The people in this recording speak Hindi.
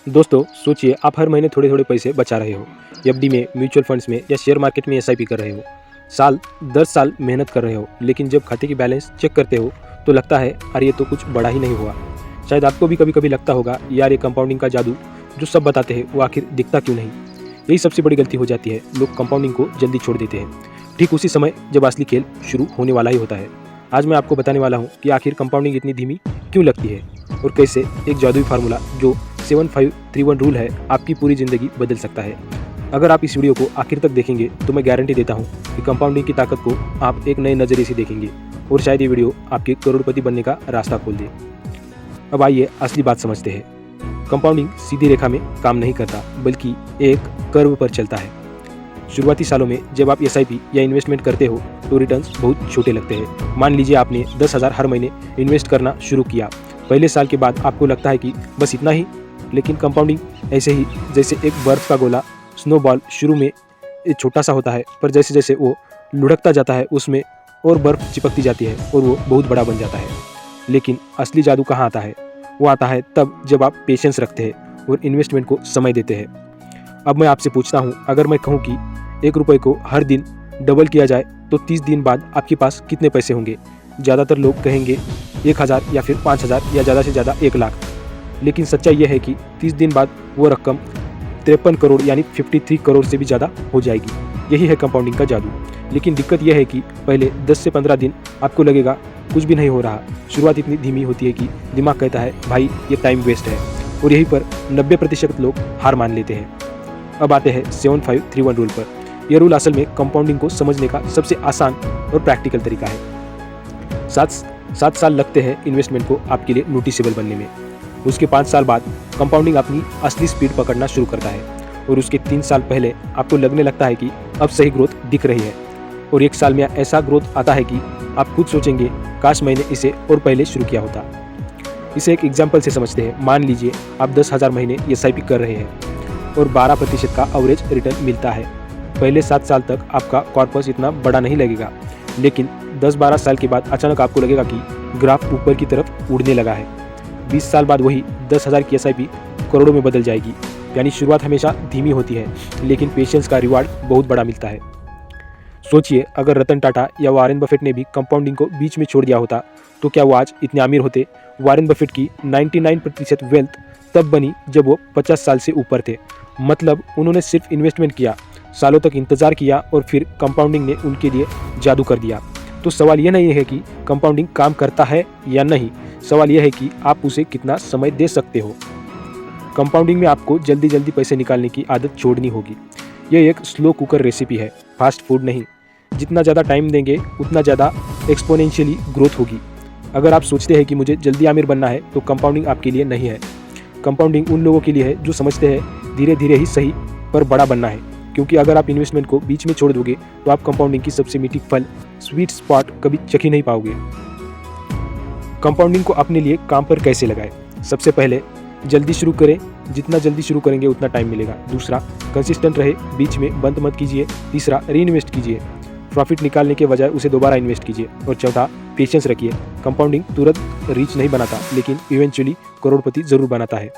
दोस्तों सोचिए, आप हर महीने थोड़े थोड़े पैसे बचा रहे हो। एफडी में, म्यूचुअल फंड्स में या शेयर मार्केट में एसआईपी कर रहे हो। साल 10 साल मेहनत कर रहे हो, लेकिन जब खाते की बैलेंस चेक करते हो तो लगता है अरे ये तो कुछ बड़ा ही नहीं हुआ। शायद आपको भी कभी कभी लगता होगा यार ये कंपाउंडिंग का जादू जो सब बताते हैं वो आखिर दिखता क्यों नहीं। यही सबसे बड़ी गलती हो जाती है, लोग कंपाउंडिंग को जल्दी छोड़ देते हैं, ठीक उसी समय जब असली खेल शुरू होने वाला ही होता है। आज मैं आपको बताने वाला हूँ कि आखिर कंपाउंडिंग इतनी धीमी क्यों लगती है और कैसे एक जादुई फार्मूला जो 7531 रूल है आपकी पूरी ज़िंदगी बदल सकता है। अगर आप इस वीडियो को आखिर तक देखेंगे तो मैं गारंटी देता हूँ कि कंपाउंडिंग की ताकत को आप एक नए नज़रिए से देखेंगे और शायद ये वीडियो आपके करोड़पति बनने का रास्ता खोल दे। अब आइए असली बात समझते हैं। कंपाउंडिंग सीधी रेखा में काम नहीं करता, बल्कि एक कर्व पर चलता है। शुरुआती सालों में जब आप एसआईपी या इन्वेस्टमेंट करते हो तो रिटर्न्स बहुत छोटे लगते हैं। मान लीजिए आपने 10,000 हर महीने इन्वेस्ट करना शुरू किया। पहले साल के बाद आपको लगता है कि बस इतना ही, लेकिन कंपाउंडिंग ऐसे ही जैसे एक बर्फ का गोला, स्नोबॉल शुरू में छोटा सा होता है, पर जैसे जैसे वो लुढ़कता जाता है उसमें और बर्फ चिपकती जाती है और वो बहुत बड़ा बन जाता है। लेकिन असली जादू कहाँ आता है? वो आता है तब जब आप पेशेंस रखते हैं और इन्वेस्टमेंट को समय देते हैं। अब मैं आपसे पूछता हूँ, अगर मैं कहूँ कि 1 रुपये को हर दिन डबल किया जाए तो 30 दिन बाद आपके पास कितने पैसे होंगे? ज़्यादातर लोग कहेंगे 1000 या फिर 5000 या ज़्यादा से ज़्यादा 1 लाख। लेकिन सच्चाई यह है कि 30 दिन बाद वो रकम 53 करोड़ यानी 53 करोड़ से भी ज़्यादा हो जाएगी। यही है कंपाउंडिंग का जादू। लेकिन दिक्कत यह है कि पहले 10 से 15 दिन आपको लगेगा कुछ भी नहीं हो रहा। शुरुआत इतनी धीमी होती है कि दिमाग कहता है भाई ये टाइम वेस्ट है, और यहीं पर 90% लोग हार मान लेते हैं। अब आते हैं 7531 रूल पर। यह रूल असल में कंपाउंडिंग को समझने का सबसे आसान और प्रैक्टिकल तरीका है। 7 साल लगते हैं इन्वेस्टमेंट को आपके लिए नोटिसेबल बनने में। उसके 5 साल बाद कंपाउंडिंग अपनी असली स्पीड पकड़ना शुरू करता है, और उसके 3 साल पहले आपको लगने लगता है कि अब सही ग्रोथ दिख रही है। और 1 साल में ऐसा ग्रोथ आता है कि आप खुद सोचेंगे काश मैंने इसे और पहले शुरू किया होता। इसे एक एग्जाम्पल से समझते हैं। मान लीजिए आप 10,000 महीने एसआईपी कर रहे हैं और 12% का एवरेज रिटर्न मिलता है। पहले 7 साल तक आपका कॉर्पस इतना बड़ा नहीं लगेगा, लेकिन 10-12 साल के बाद अचानक आपको लगेगा कि ग्राफ ऊपर की तरफ उड़ने लगा है। 20 साल बाद वही 10,000 की एसआईपी करोड़ों में बदल जाएगी। यानी शुरुआत हमेशा धीमी होती है, लेकिन पेशेंस का रिवार्ड बहुत बड़ा मिलता है। सोचिए, अगर रतन टाटा या वॉरेन बफेट ने भी कंपाउंडिंग को बीच में छोड़ दिया होता तो क्या वो आज इतने अमीर होते? वॉरेन बफेट की 99% वेल्थ तब बनी जब वो 50 साल से ऊपर थे। मतलब उन्होंने सिर्फ इन्वेस्टमेंट किया, सालों तक इंतजार किया और फिर कंपाउंडिंग ने उनके लिए जादू कर दिया। तो सवाल यह नहीं है कि कंपाउंडिंग काम करता है या नहीं, सवाल यह है कि आप उसे कितना समय दे सकते हो। कंपाउंडिंग में आपको जल्दी जल्दी पैसे निकालने की आदत छोड़नी होगी। यह एक स्लो कुकर रेसिपी है, फास्ट फूड नहीं। जितना ज़्यादा टाइम देंगे उतना ज़्यादा एक्सपोनेंशियली ग्रोथ होगी। अगर आप सोचते हैं कि मुझे जल्दी अमीर बनना है तो कंपाउंडिंग आपके लिए नहीं है। कंपाउंडिंग उन लोगों के लिए है जो समझते हैं धीरे धीरे ही सही पर बड़ा बनना है, क्योंकि अगर आप इन्वेस्टमेंट को बीच में छोड़ दोगे तो आप कंपाउंडिंग की सबसे मीठी फल, स्वीट स्पॉट कभी चख ही नहीं पाओगे। कंपाउंडिंग को अपने लिए काम पर कैसे लगाएं? सबसे पहले जल्दी शुरू करें, जितना जल्दी शुरू करेंगे उतना टाइम मिलेगा। दूसरा, कंसिस्टेंट रहे, बीच में बंद मत कीजिए। तीसरा, री इन्वेस्ट कीजिए, प्रॉफिट निकालने के बजाय उसे दोबारा इन्वेस्ट कीजिए। और चौथा, पेशेंस रखिए। कंपाउंडिंग तुरंत रीच नहीं बनाता, लेकिन इवेंचुअली करोड़पति जरूर बनाता है।